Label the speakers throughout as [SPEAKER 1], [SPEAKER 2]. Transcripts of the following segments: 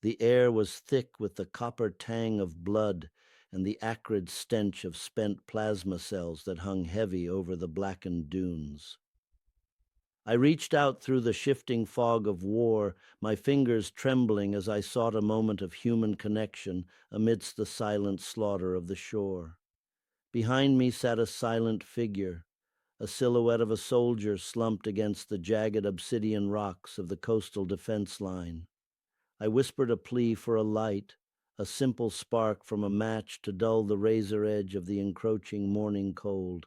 [SPEAKER 1] The air was thick with the copper tang of blood and the acrid stench of spent plasma cells that hung heavy over the blackened dunes. I reached out through the shifting fog of war, my fingers trembling as I sought a moment of human connection amidst the silent slaughter of the shore. Behind me sat a silent figure, a silhouette of a soldier slumped against the jagged obsidian rocks of the coastal defense line. I whispered a plea for a light, a simple spark from a match to dull the razor edge of the encroaching morning cold.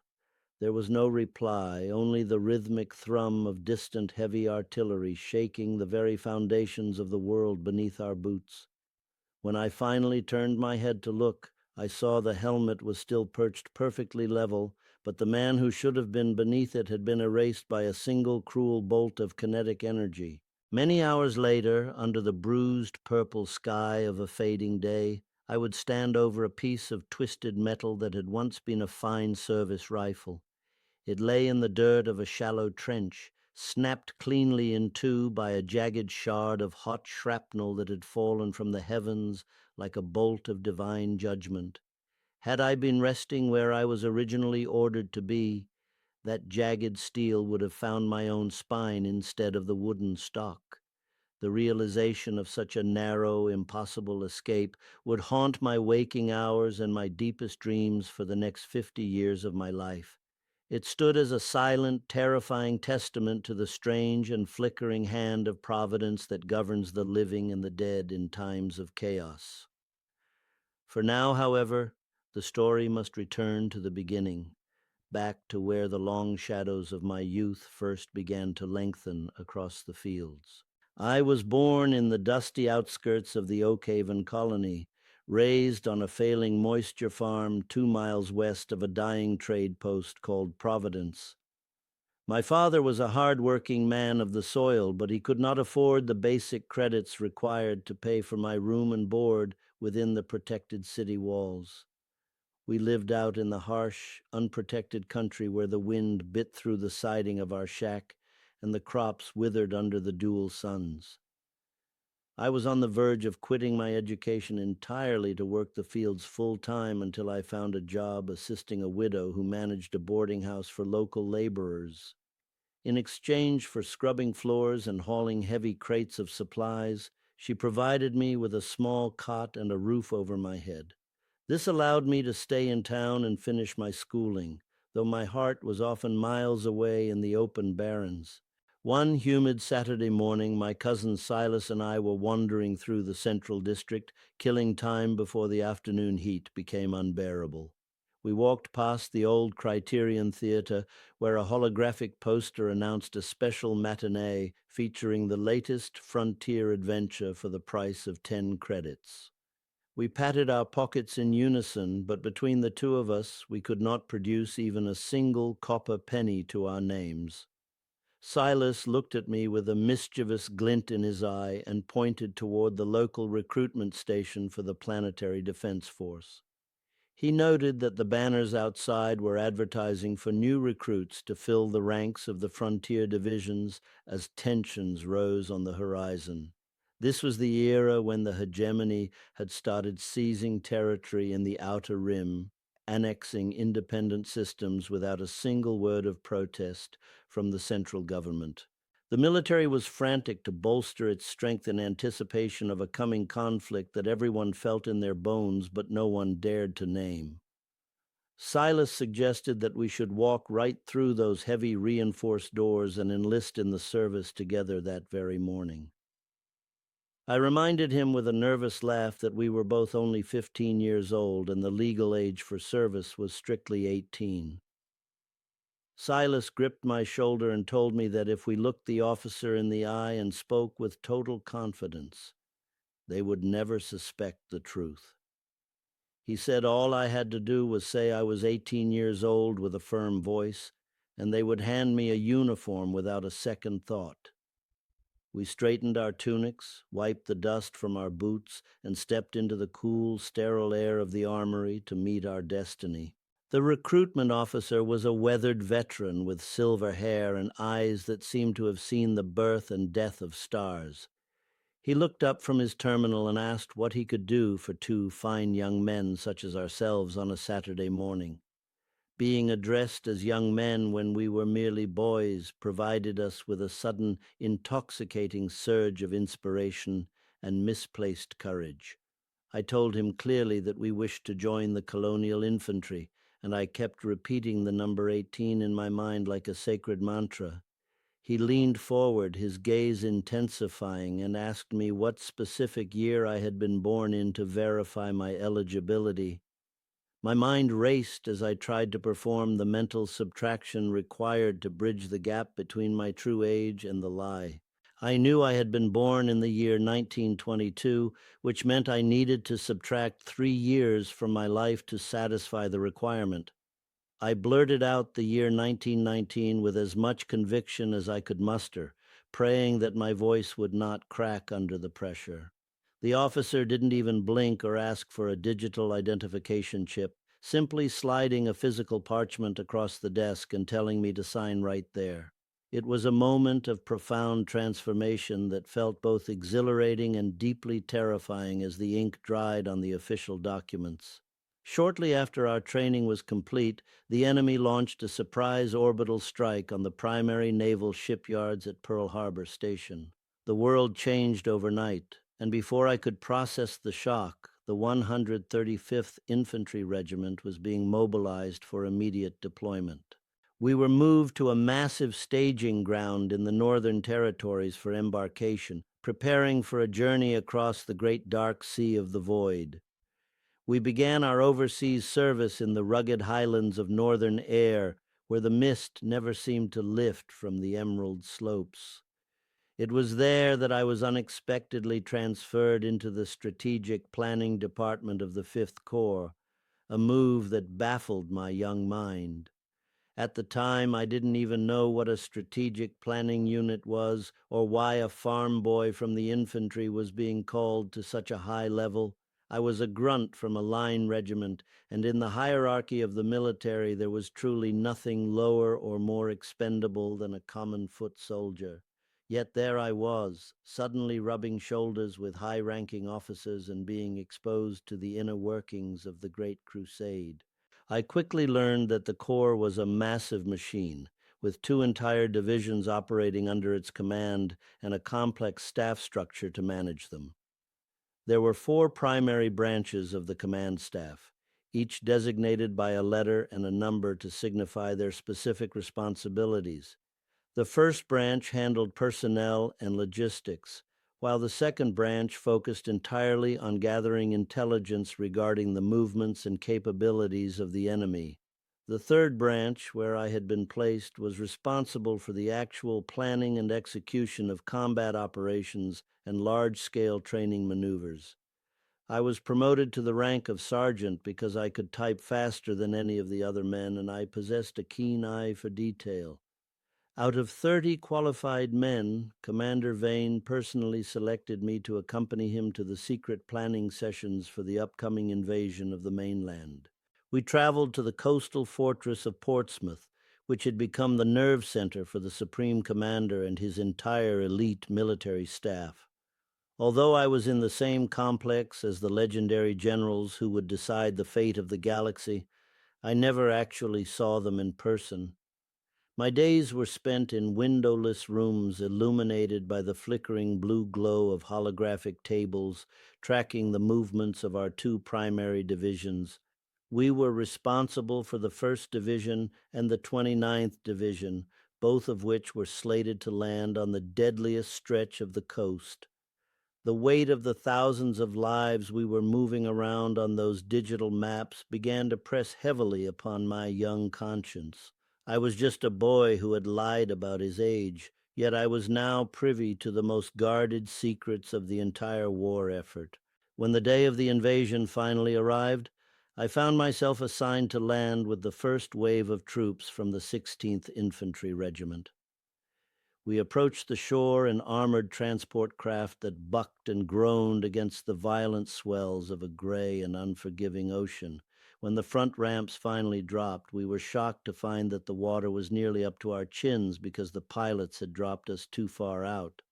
[SPEAKER 1] There was no reply, only the rhythmic thrum of distant heavy artillery shaking the very foundations of the world beneath our boots. When I finally turned my head to look, I saw the helmet was still perched perfectly level, but the man who should have been beneath it had been erased by a single cruel bolt of kinetic energy. Many hours later, under the bruised purple sky of a fading day, I would stand over a piece of twisted metal that had once been a fine service rifle. It lay in the dirt of a shallow trench, snapped cleanly in two by a jagged shard of hot shrapnel that had fallen from the heavens like a bolt of divine judgment. Had I been resting where I was originally ordered to be, that jagged steel would have found my own spine instead of the wooden stock. The realization of such a narrow, impossible escape would haunt my waking hours and my deepest dreams for the next 50 years of my life. It stood as a silent, terrifying testament to the strange and flickering hand of providence that governs the living and the dead in times of chaos. For now, however, the story must return to the beginning, back to where the long shadows of my youth first began to lengthen across the fields. I was born in the dusty outskirts of the Oakhaven colony, raised on a failing moisture farm 2 miles west of a dying trade post called Providence. My father was a hard-working man of the soil, but he could not afford the basic credits required to pay for my room and board within the protected city walls. We lived out in the harsh, unprotected country where the wind bit through the siding of our shack and the crops withered under the dual suns. I was on the verge of quitting my education entirely to work the fields full-time until I found a job assisting a widow who managed a boarding house for local laborers. In exchange for scrubbing floors and hauling heavy crates of supplies, she provided me with a small cot and a roof over my head. This allowed me to stay in town and finish my schooling, though my heart was often miles away in the open barrens. One humid Saturday morning, my cousin Silas and I were wandering through the Central District, killing time before the afternoon heat became unbearable. We walked past the old Criterion Theater, where a holographic poster announced a special matinee featuring the latest frontier adventure for the price of 10 credits. We patted our pockets in unison, but between the two of us, we could not produce even a single copper penny to our names. Silas looked at me with a mischievous glint in his eye and pointed toward the local recruitment station for the Planetary Defense Force. He noted that the banners outside were advertising for new recruits to fill the ranks of the frontier divisions as tensions rose on the horizon. This was the era when the hegemony had started seizing territory in the outer rim, annexing independent systems without a single word of protest from the central government. The military was frantic to bolster its strength in anticipation of a coming conflict that everyone felt in their bones but no one dared to name. Silas suggested that we should walk right through those heavy reinforced doors and enlist in the service together that very morning. I reminded him with a nervous laugh that we were both only 15 years old and the legal age for service was strictly 18. Silas gripped my shoulder and told me that if we looked the officer in the eye and spoke with total confidence, they would never suspect the truth. He said all I had to do was say I was 18 years old with a firm voice, and they would hand me a uniform without a second thought. We straightened our tunics, wiped the dust from our boots, and stepped into the cool, sterile air of the armory to meet our destiny. The recruitment officer was a weathered veteran with silver hair and eyes that seemed to have seen the birth and death of stars. He looked up from his terminal and asked what he could do for two fine young men such as ourselves on a Saturday morning. Being addressed as young men when we were merely boys provided us with a sudden, intoxicating surge of inspiration and misplaced courage. I told him clearly that we wished to join the colonial infantry, and I kept repeating the number 18 in my mind like a sacred mantra. He leaned forward, his gaze intensifying, and asked me what specific year I had been born in to verify my eligibility. My mind raced as I tried to perform the mental subtraction required to bridge the gap between my true age and the lie. I knew I had been born in the year 1922, which meant I needed to subtract 3 years from my life to satisfy the requirement. I blurted out the year 1919 with as much conviction as I could muster, praying that my voice would not crack under the pressure. The officer didn't even blink or ask for a digital identification chip, simply sliding a physical parchment across the desk and telling me to sign right there. It was a moment of profound transformation that felt both exhilarating and deeply terrifying as the ink dried on the official documents. Shortly after our training was complete, the enemy launched a surprise orbital strike on the primary naval shipyards at Pearl Harbor Station. The world changed overnight, and before I could process the shock, the 135th Infantry Regiment was being mobilized for immediate deployment. We were moved to a massive staging ground in the Northern Territories for embarkation, preparing for a journey across the great dark sea of the void. We began our overseas service in the rugged highlands of northern air, where the mist never seemed to lift from the emerald slopes. It was there that I was unexpectedly transferred into the strategic planning department of the Fifth Corps, a move that baffled my young mind. At the time, I didn't even know what a strategic planning unit was or why a farm boy from the infantry was being called to such a high level. I was a grunt from a line regiment, and in the hierarchy of the military there was truly nothing lower or more expendable than a common foot soldier. Yet there I was, suddenly rubbing shoulders with high-ranking officers and being exposed to the inner workings of the Great Crusade. I quickly learned that the Corps was a massive machine, with two entire divisions operating under its command and a complex staff structure to manage them. There were four primary branches of the command staff, each designated by a letter and a number to signify their specific responsibilities. The first branch handled personnel and logistics, while the second branch focused entirely on gathering intelligence regarding the movements and capabilities of the enemy. The third branch, where I had been placed, was responsible for the actual planning and execution of combat operations and large-scale training maneuvers. I was promoted to the rank of sergeant because I could type faster than any of the other men, and I possessed a keen eye for detail. Out of 30 qualified men, Commander Vane personally selected me to accompany him to the secret planning sessions for the upcoming invasion of the mainland. We traveled to the coastal fortress of Portsmouth, which had become the nerve center for the Supreme Commander and his entire elite military staff. Although I was in the same complex as the legendary generals who would decide the fate of the galaxy, I never actually saw them in person. My days were spent in windowless rooms illuminated by the flickering blue glow of holographic tables, tracking the movements of our two primary divisions. We were responsible for the 1st Division and the 29th Division, both of which were slated to land on the deadliest stretch of the coast. The weight of the thousands of lives we were moving around on those digital maps began to press heavily upon my young conscience. I was just a boy who had lied about his age, yet I was now privy to the most guarded secrets of the entire war effort. When the day of the invasion finally arrived, I found myself assigned to land with the first wave of troops from the 16th Infantry Regiment. We approached the shore in armored transport craft that bucked and groaned against the violent swells of a gray and unforgiving ocean. When the front ramps finally dropped, we were shocked to find that the water was nearly up to our chins because the pilots had dropped us too far out.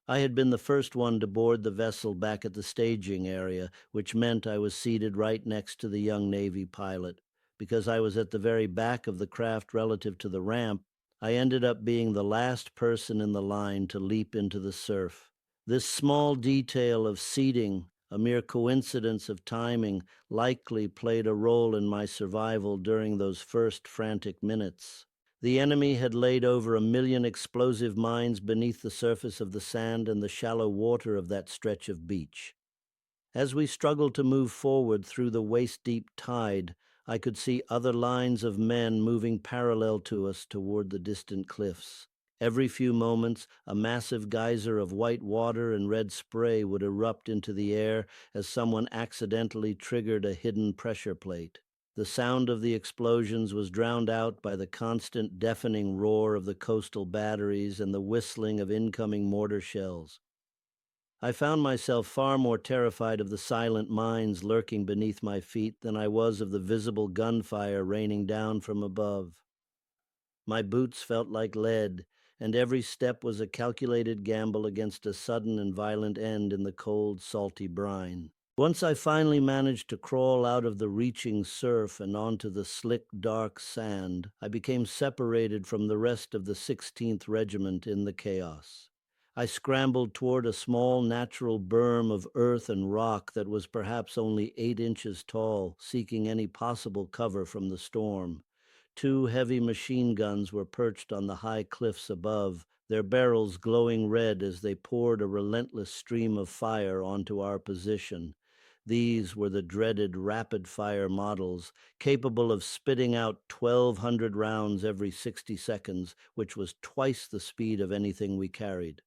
[SPEAKER 1] I had been the first one to board the vessel back at the staging area, which meant I was seated right next to the young Navy pilot. Because I was at the very back of the craft relative to the ramp, I ended up being the last person in the line to leap into the surf. This small detail of seating, a mere coincidence of timing, likely played a role in my survival during those first frantic minutes. The enemy had laid over 1 million explosive mines beneath the surface of the sand and the shallow water of that stretch of beach. As we struggled to move forward through the waist-deep tide, I could see other lines of men moving parallel to us toward the distant cliffs. Every few moments, a massive geyser of white water and red spray would erupt into the air as someone accidentally triggered a hidden pressure plate. The sound of the explosions was drowned out by the constant deafening roar of the coastal batteries and the whistling of incoming mortar shells. I found myself far more terrified of the silent mines lurking beneath my feet than I was of the visible gunfire raining down from above. My boots felt like lead, and every step was a calculated gamble against a sudden and violent end in the cold, salty brine. Once I finally managed to crawl out of the reaching surf and onto the slick, dark sand, I became separated from the rest of the 16th Regiment in the chaos. I scrambled toward a small natural berm of earth and rock that was perhaps only 8 inches tall, seeking any possible cover from the storm. Two heavy machine guns were perched on the high cliffs above, their barrels glowing red as they poured a relentless stream of fire onto our position. These were the dreaded rapid-fire models, capable of spitting out 1,200 rounds every 60 seconds, which was twice the speed of anything we carried.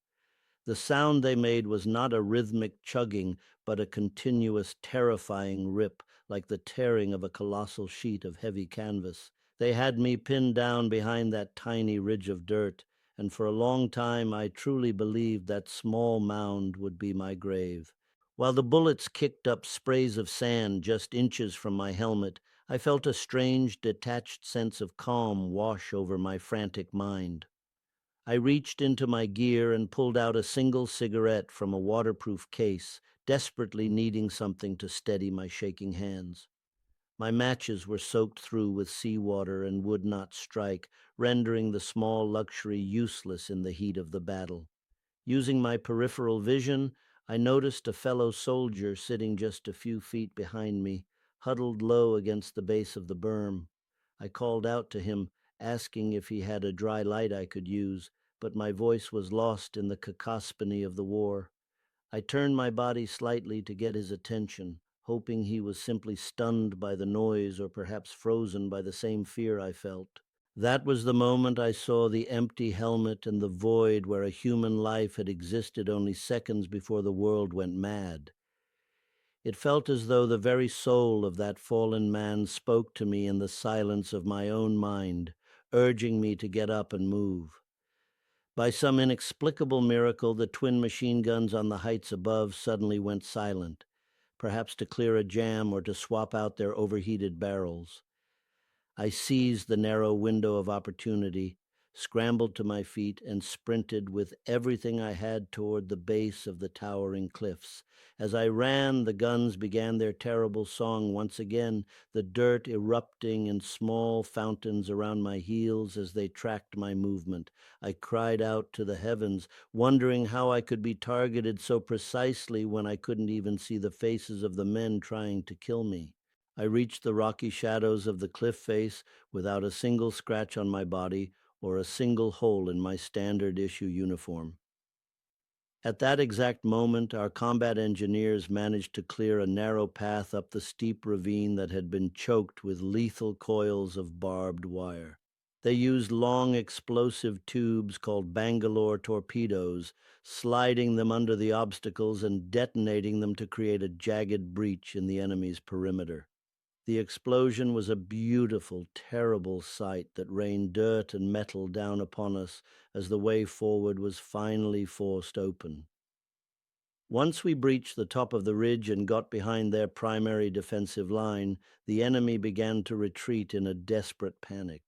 [SPEAKER 1] The sound they made was not a rhythmic chugging, but a continuous, terrifying rip, like the tearing of a colossal sheet of heavy canvas. They had me pinned down behind that tiny ridge of dirt, and for a long time I truly believed that small mound would be my grave. While the bullets kicked up sprays of sand just inches from my helmet, I felt a strange, detached sense of calm wash over my frantic mind. I reached into my gear and pulled out a single cigarette from a waterproof case, desperately needing something to steady my shaking hands. My matches were soaked through with seawater and would not strike, rendering the small luxury useless in the heat of the battle. Using my peripheral vision, I noticed a fellow soldier sitting just a few feet behind me, huddled low against the base of the berm. I called out to him, asking if he had a dry light I could use, but my voice was lost in the cacophony of the war. I turned my body slightly to get his attention, hoping he was simply stunned by the noise or perhaps frozen by the same fear I felt. That was the moment I saw the empty helmet and the void where a human life had existed only seconds before the world went mad. It felt as though the very soul of that fallen man spoke to me in the silence of my own mind, urging me to get up and move. By some inexplicable miracle, the twin machine guns on the heights above suddenly went silent, perhaps to clear a jam or to swap out their overheated barrels. I seized the narrow window of opportunity, scrambled to my feet, and sprinted with everything I had toward the base of the towering cliffs. As I ran, the guns began their terrible song once again, the dirt erupting in small fountains around my heels as they tracked my movement. I cried out to the heavens, wondering how I could be targeted so precisely when I couldn't even see the faces of the men trying to kill me. I reached the rocky shadows of the cliff face without a single scratch on my body or a single hole in my standard issue uniform. At that exact moment, our combat engineers managed to clear a narrow path up the steep ravine that had been choked with lethal coils of barbed wire. They used long explosive tubes called Bangalore torpedoes, sliding them under the obstacles and detonating them to create a jagged breach in the enemy's perimeter. The explosion was a beautiful, terrible sight that rained dirt and metal down upon us as the way forward was finally forced open. Once we breached the top of the ridge and got behind their primary defensive line, the enemy began to retreat in a desperate panic.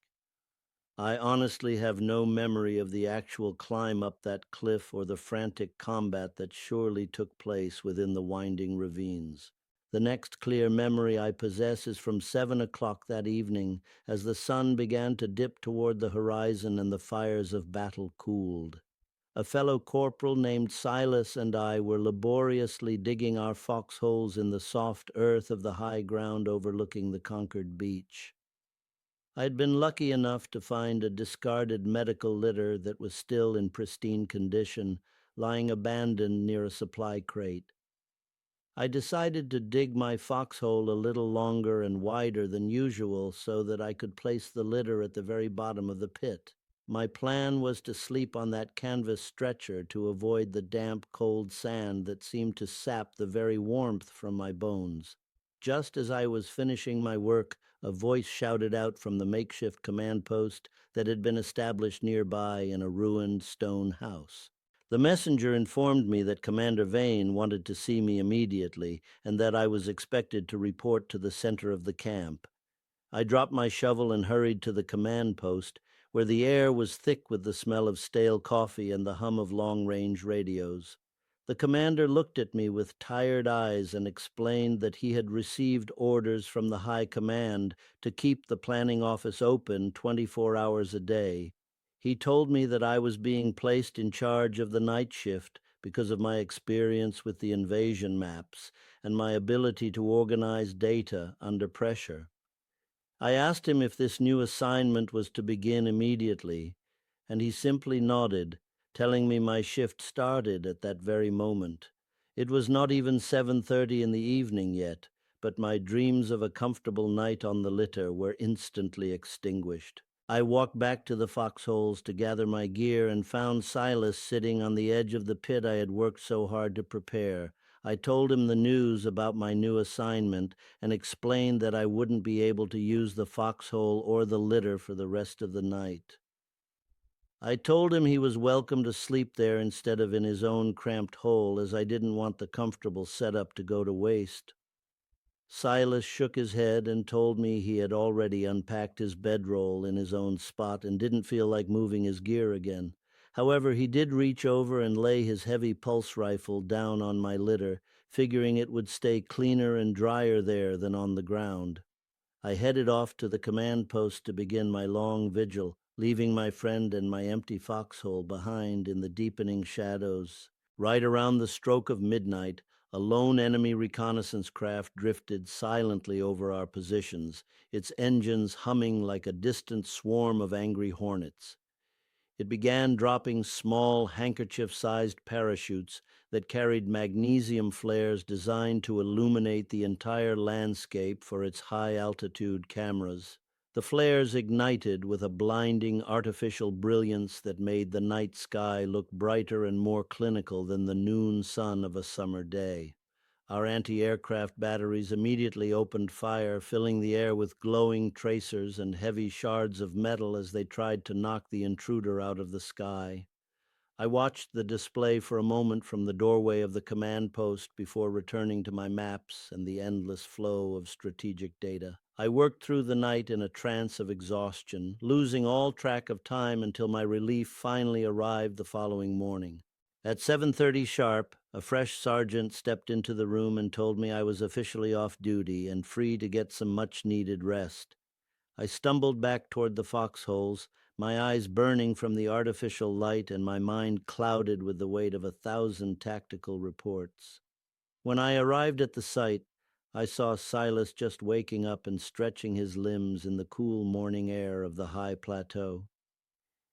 [SPEAKER 1] I honestly have no memory of the actual climb up that cliff or the frantic combat that surely took place within the winding ravines. The next clear memory I possess is from 7 o'clock that evening, as the sun began to dip toward the horizon and the fires of battle cooled. A fellow corporal named Silas and I were laboriously digging our foxholes in the soft earth of the high ground overlooking the conquered beach. I'd been lucky enough to find a discarded medical litter that was still in pristine condition, lying abandoned near a supply crate. I decided to dig my foxhole a little longer and wider than usual so that I could place the litter at the very bottom of the pit. My plan was to sleep on that canvas stretcher to avoid the damp, cold sand that seemed to sap the very warmth from my bones. Just as I was finishing my work, a voice shouted out from the makeshift command post that had been established nearby in a ruined stone house. The messenger informed me that Commander Vane wanted to see me immediately and that I was expected to report to the center of the camp. I dropped my shovel and hurried to the command post, where the air was thick with the smell of stale coffee and the hum of long-range radios. The commander looked at me with tired eyes and explained that he had received orders from the high command to keep the planning office open 24 hours a day. He told me that I was being placed in charge of the night shift because of my experience with the invasion maps and my ability to organize data under pressure. I asked him if this new assignment was to begin immediately, and he simply nodded, telling me my shift started at that very moment. It was not even 7:30 in the evening yet, but my dreams of a comfortable night on the litter were instantly extinguished. I walked back to the foxholes to gather my gear and found Silas sitting on the edge of the pit I had worked so hard to prepare. I told him the news about my new assignment and explained that I wouldn't be able to use the foxhole or the litter for the rest of the night. I told him he was welcome to sleep there instead of in his own cramped hole, as I didn't want the comfortable setup to go to waste. Silas shook his head and told me he had already unpacked his bedroll in his own spot and didn't feel like moving his gear again. However, he did reach over and lay his heavy pulse rifle down on my litter, figuring it would stay cleaner and drier there than on the ground. I headed off to the command post to begin my long vigil, leaving my friend and my empty foxhole behind in the deepening shadows. Right around the stroke of midnight, a lone enemy reconnaissance craft drifted silently over our positions, its engines humming like a distant swarm of angry hornets. It began dropping small, handkerchief-sized parachutes that carried magnesium flares designed to illuminate the entire landscape for its high-altitude cameras. The flares ignited with a blinding artificial brilliance that made the night sky look brighter and more clinical than the noon sun of a summer day. Our anti-aircraft batteries immediately opened fire, filling the air with glowing tracers and heavy shards of metal as they tried to knock the intruder out of the sky. I watched the display for a moment from the doorway of the command post before returning to my maps and the endless flow of strategic data. I worked through the night in a trance of exhaustion, losing all track of time until my relief finally arrived the following morning. At 7:30 sharp, a fresh sergeant stepped into the room and told me I was officially off duty and free to get some much-needed rest. I stumbled back toward the foxholes, my eyes burning from the artificial light and my mind clouded with the weight of 1,000 tactical reports. When I arrived at the site, I saw Silas just waking up and stretching his limbs in the cool morning air of the high plateau.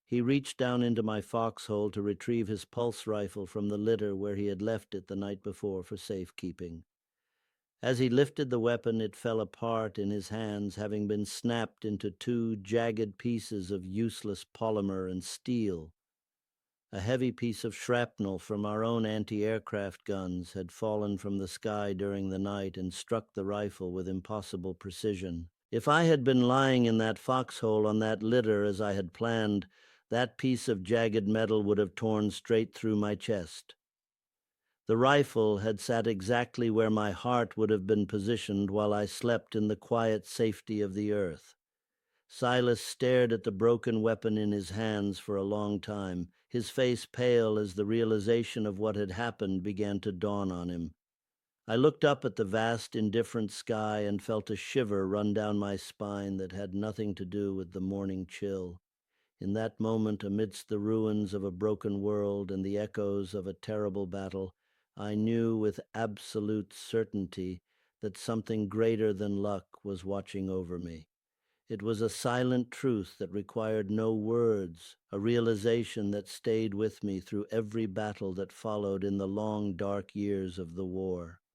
[SPEAKER 1] He reached down into my foxhole to retrieve his pulse rifle from the litter where he had left it the night before for safekeeping. As he lifted the weapon, it fell apart in his hands, having been snapped into two jagged pieces of useless polymer and steel. A heavy piece of shrapnel from our own anti-aircraft guns had fallen from the sky during the night and struck the rifle with impossible precision. If I had been lying in that foxhole on that litter as I had planned, that piece of jagged metal would have torn straight through my chest. The rifle had sat exactly where my heart would have been positioned while I slept in the quiet safety of the earth. Silas stared at the broken weapon in his hands for a long time, his face pale as the realization of what had happened began to dawn on him. I looked up at the vast, indifferent sky and felt a shiver run down my spine that had nothing to do with the morning chill. In that moment, amidst the ruins of a broken world and the echoes of a terrible battle, I knew with absolute certainty that something greater than luck was watching over me. It was a silent truth that required no words, a realization that stayed with me through every battle that followed in the long, dark years of the war.